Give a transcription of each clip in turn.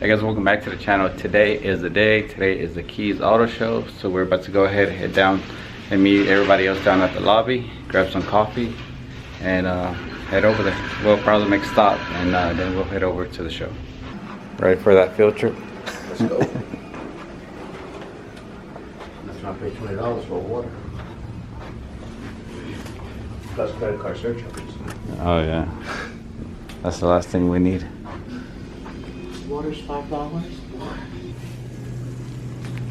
Hey guys, welcome back to the channel. Today is the day. Today is the KIES Auto Show. So we're about to go ahead and head down and meet everybody else down at the lobby, grab some coffee, and head over there. We'll probably make a stop, and then we'll head over to the show. Ready for that field trip? Let's go. That's not pay $20 for water. Plus credit card surcharges. Oh yeah. That's the last thing we need. Water's $5.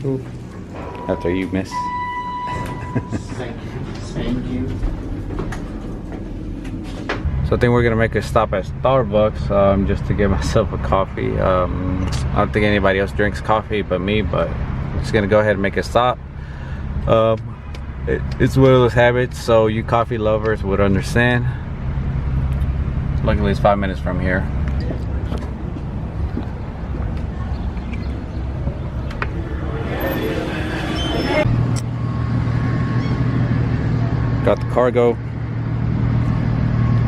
Oop. After you miss. Thank you. So I think we're gonna make a stop at Starbucks just to get myself a coffee. I don't think anybody else drinks coffee but me, but I'm just gonna go ahead and make a stop. It's one of those habits, so you coffee lovers would understand. Luckily it's 5 minutes from here. Got the cargo.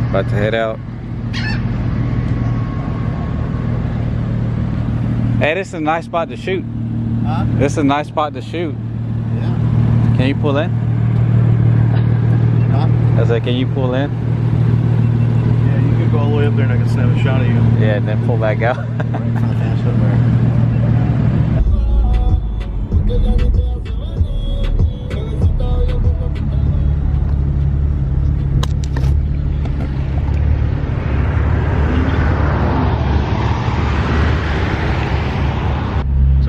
About to head out. Hey, this is a nice spot to shoot. Huh? This is a nice spot to shoot. Yeah. Can you pull in? Huh? I said, can you pull in? Yeah, you could go all the way up there and I can snap a shot of you. Yeah, and then pull back out.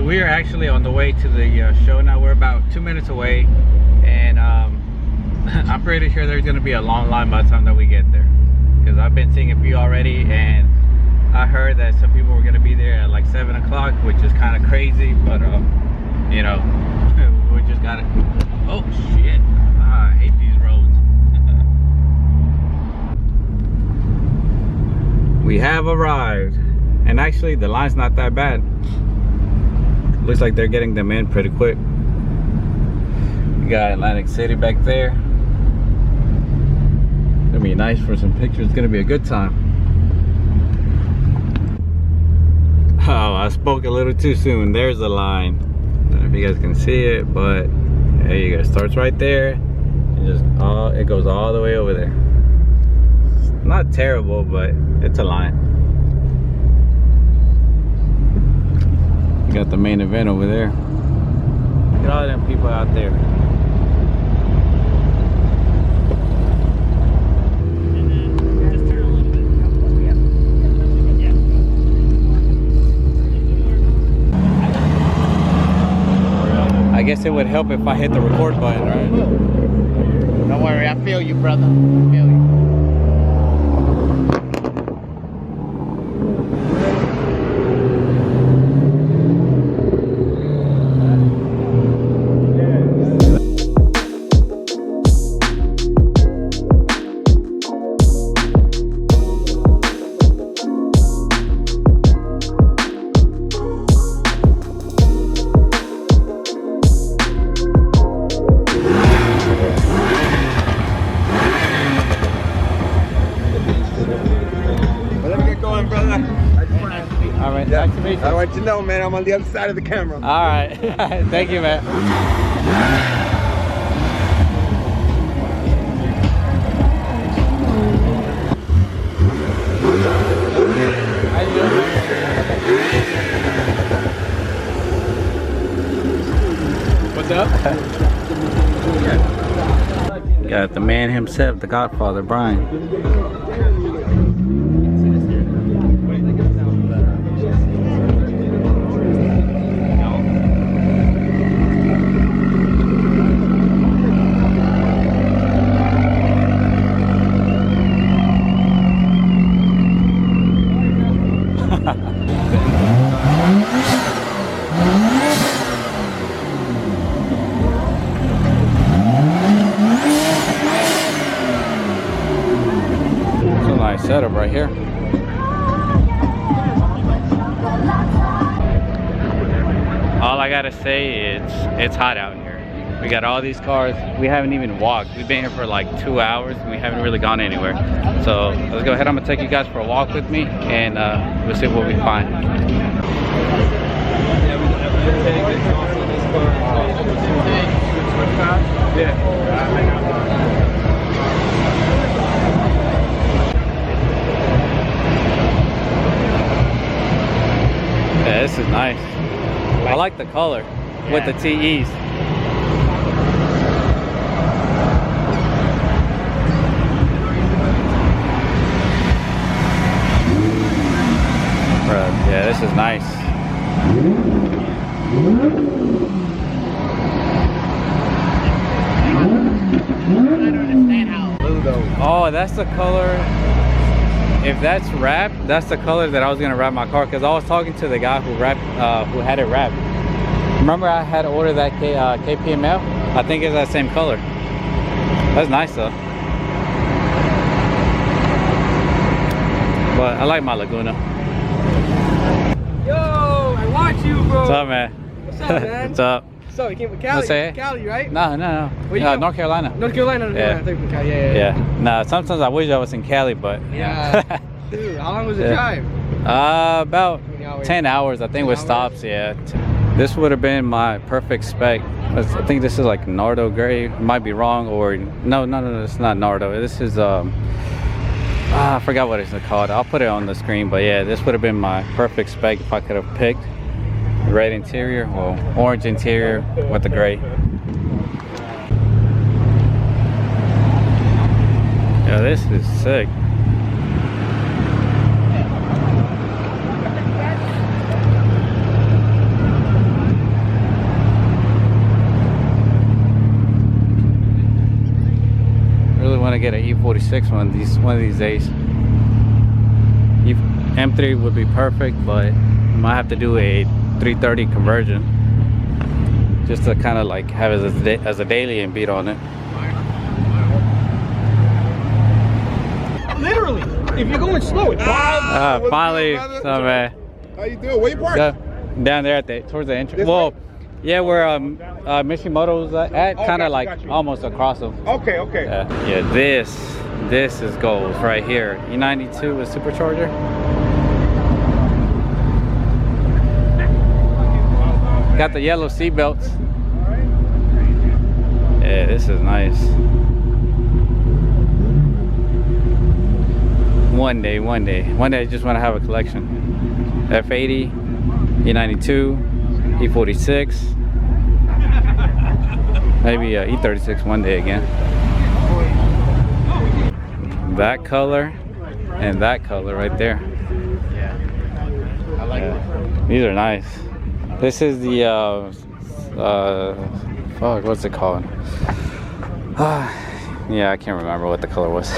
We are actually on the way to the show now. We're about 2 minutes away, and I'm pretty sure there's going to be a long line by the time that we get there, because I've been seeing a few already, and I heard that some people were going to be there at like 7 o'clock, which is kind of crazy, but you know, we just got to. Oh shit, I hate these roads. We have arrived, and actually the line's not that bad. Looks like they're getting them in pretty quick. We got Atlantic City back there. Gonna be nice for some pictures. It's gonna be a good time. Oh, I spoke a little too soon. There's the line. I don't know if you guys can see it, but there you go. It starts right there and just it goes all the way over there. It's not terrible, but it's a line. Got the main event over there. Look at all them people out there. I guess it would help if I hit the record button, right? Don't worry, I feel you, brother. I feel you. Nice to meet you. I want you to know, man, I'm on the other side of the camera. All right. Thank you, man. How you doing? What's up? Got the man himself, the Godfather, Brian. Setup right here. All I gotta say is it's hot out here. We got all these cars. We haven't even walked. We've been here for like 2 hours and we haven't really gone anywhere. So let's go ahead. I'm gonna take you guys for a walk with me and we'll see what we find. Yeah, this is nice. I like the color with the TEs. Yeah, this is nice. Oh, that's the color. If that's wrapped, that's the color that I was gonna wrap my car. Cause I was talking to the guy who had it wrapped. Remember, I had ordered that KPML. I think it's that same color. That's nice though. But I like my Laguna. Yo, I watch you, bro. What's up, man? What's up, man? What's up? So you came from Cali? Say Cali, right? No. Where you from? North Carolina. North Carolina. Yeah. I think from Cali. Yeah. Nah, sometimes I wish I was in Cali, but Yeah. Dude, how long was the drive? About 10 hours, I think, with stops. Yeah. This would have been my perfect spec. I think this is like Nardo gray. Might be wrong, or no, it's not Nardo. This is I forgot what it's called. I'll put it on the screen, but yeah, this would have been my perfect spec if I could have picked red interior or orange interior with the gray. Yeah, this is sick. Really want to get an E46 one of these days. M3 would be perfect, but might have to do a 330 conversion just to kind of like have it as a daily and beat on it. Literally, if you're going slow, it's finally, so man. How you doing? Where you parked? Down there towards the entrance. Well, yeah, where Mishimoto's at, kind of like almost across them. Okay. Yeah, this is gold right here. E92 with supercharger. Got the yellow seat belts. Yeah, this is nice. One day I just want to have a collection. F80, E92, E46, maybe E36 one day again. That color and that color right there. Yeah, I like it. These are nice. This is the fuck, what's it called? Yeah, I can't remember what the color was.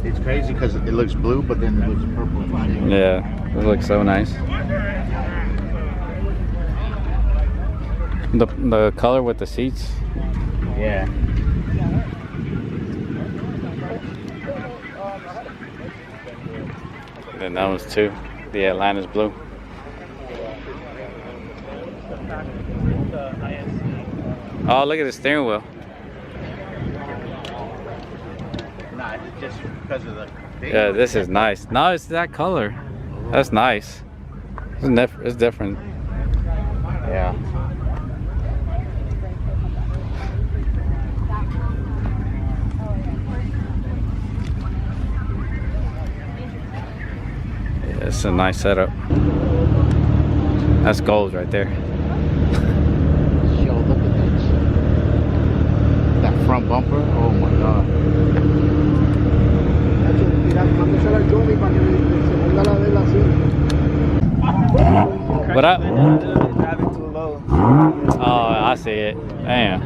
It's crazy because it looks blue, but then it looks purple. Yeah, it looks so nice. The color with the seats. Yeah. And then those two. The Atlanta's blue. Oh, look at the steering wheel. Nah, it's just because of the thing. Yeah, this is nice. No, it's that color. That's nice. It's different. Yeah. Yeah, it's a nice setup. That's gold right there. Yo, look at that. That front bumper. Oh my god. What up? Oh, I see it. Damn.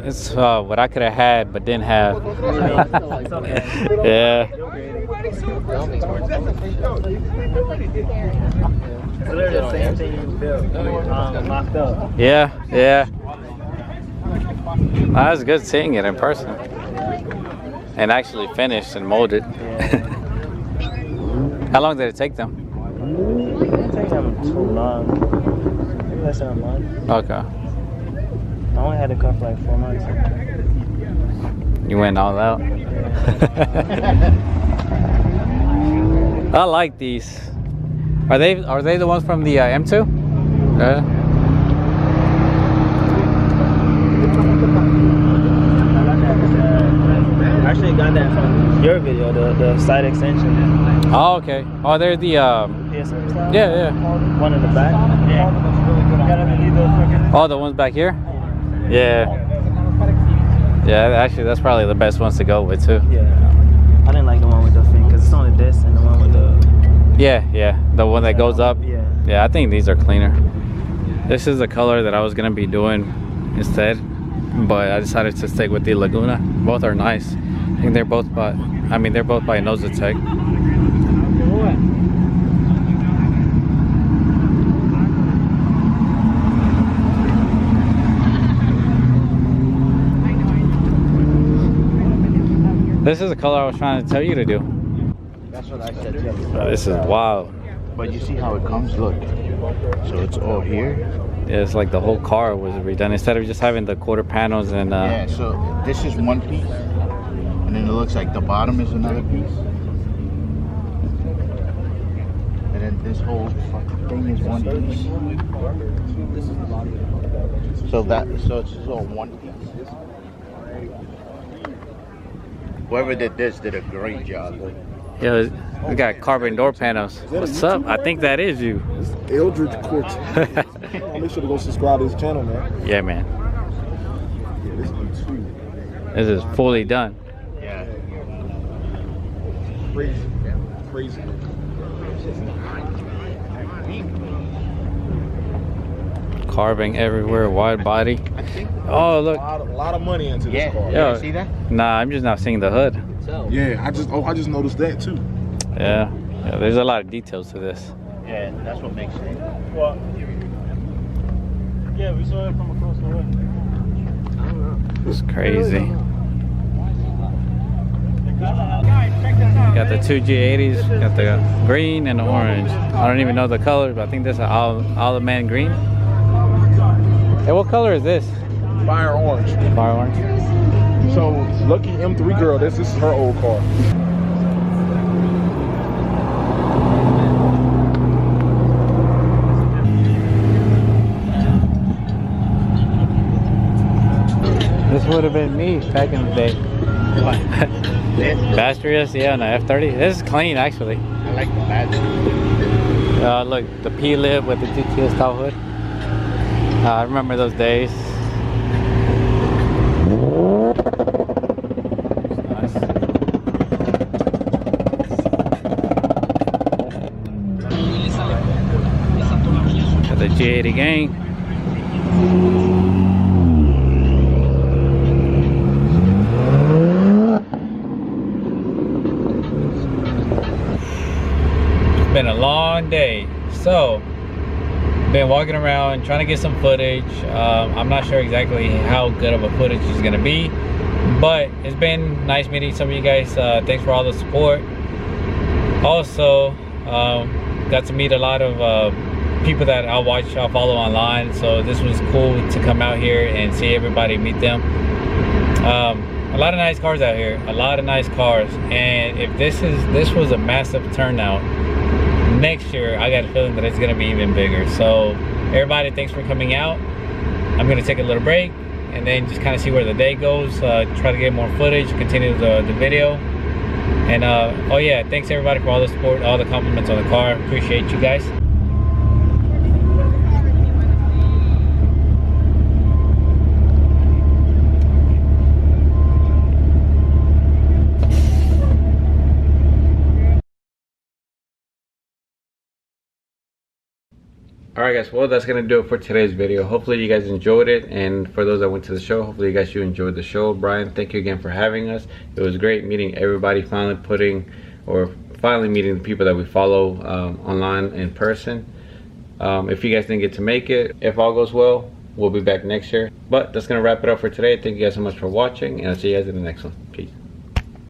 It's what I could have had but didn't have. Yeah. Yeah. That was good seeing it in person and actually finished and molded. How long did it take them? It didn't take them too long. Maybe less than a month. Okay. I only had it cut for like 4 months. You went all out. I like these. Are they the ones from the M2? Yeah. I actually got that from your video, the the side extension. Oh, okay. Oh, they're the PSM style. yeah. One in the back. Yeah. Gotta leave those quicker. Oh, the ones back here? Yeah. Yeah, actually, that's probably the best ones to go with, too. Yeah. I didn't like the one with the fin because it's only this and the one with the. Yeah. The one that goes up. Yeah. Yeah, I think these are cleaner. This is the color that I was gonna be doing instead, but I decided to stick with the Laguna. Both are nice. I think they're both by, they're both by Nosatec. This is the color I was trying to tell you to do. That's what I said too. This is wild. But you see how it comes? Look. So it's all here. Yeah, it's like the whole car was redone instead of just having the quarter panels and yeah, so this is one piece. And then it looks like the bottom is another piece. And then this whole fucking thing is one piece. So it's just all one piece. Whoever did this did a great job. yeah, we got carbon door panels. What's up? I think that is you. Eldridge Cortez. Make sure to go subscribe to his channel, man. Yeah, man. Yeah, this is YouTube. This is fully done. Yeah. Crazy. Carving everywhere, wide body. Oh, look. A lot of money into this car. Yo. See that? Nah, I'm just not seeing the hood. Yeah, I just noticed that too. Yeah, there's a lot of details to this. Yeah, that's what makes it. Well, yeah, we saw it from across the way. It's crazy. Got the two G80s, got the green and the orange. I don't even know the color, but I think this is olive man green. Hey, what color is this? Fire orange. Fire orange. So lucky M3 girl, this is her old car. This would have been me back in the day. Bastrius, yeah, on the F30. This is clean, actually. I like the badge. Look, the P-lip with the GTS top hood. I remember those days. Nice. Got the G80 gang. It's been a long day, so been walking around trying to get some footage. I'm not sure exactly how good of a footage is gonna be, but it's been nice meeting some of you guys. Thanks for all the support. Also, got to meet a lot of people that I'll follow online, so this was cool to come out here and see everybody, meet them. A lot of nice cars out here, a lot of nice cars, and if this was a massive turnout, next year I got a feeling that it's gonna be even bigger. So everybody, thanks for coming out. I'm gonna take a little break and then just kind of see where the day goes, try to get more footage, continue the video, and oh yeah, thanks everybody for all the support, all the compliments on the car. Appreciate you guys. Alright guys, well that's gonna do it for today's video. Hopefully you guys enjoyed it, and for those that went to the show, hopefully you guys enjoyed the show. Brian, thank you again for having us. It was great meeting everybody, finally meeting the people that we follow online in person. If you guys didn't get to make it, if all goes well, we'll be back next year. But that's gonna wrap it up for today. Thank you guys so much for watching, and I'll see you guys in the next one.